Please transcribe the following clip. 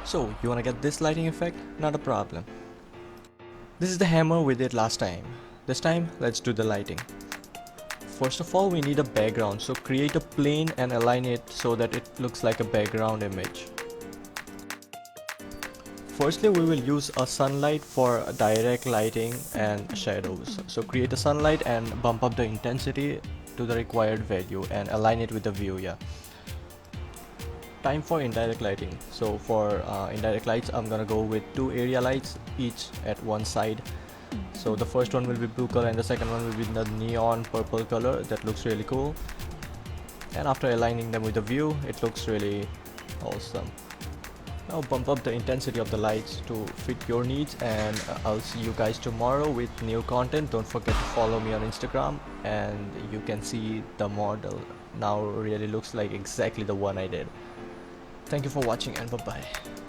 So you wanna get this lighting effect? Not a problem. This is the hammer we did last time. This time let's do the lighting. First of all, we need a background, so create a plane and align it so that it looks like a background image. Firstly, we will use a sunlight for direct lighting and shadows. So create a sunlight and bump up the intensity to the required value and align it with the view. Yeah. Time for indirect lighting. So for indirect lights, I'm gonna go with 2 area lights, each at one side. So the first one will be blue color and the second one will be the neon purple color. That looks really cool. And after aligning them with the view, it looks really awesome. Now bump up the intensity of the lights to fit your needs, and I'll see you guys tomorrow with new content. Don't forget to follow me on Instagram, and you can see the model now really looks like exactly the one I did. Thank you for watching, and bye bye.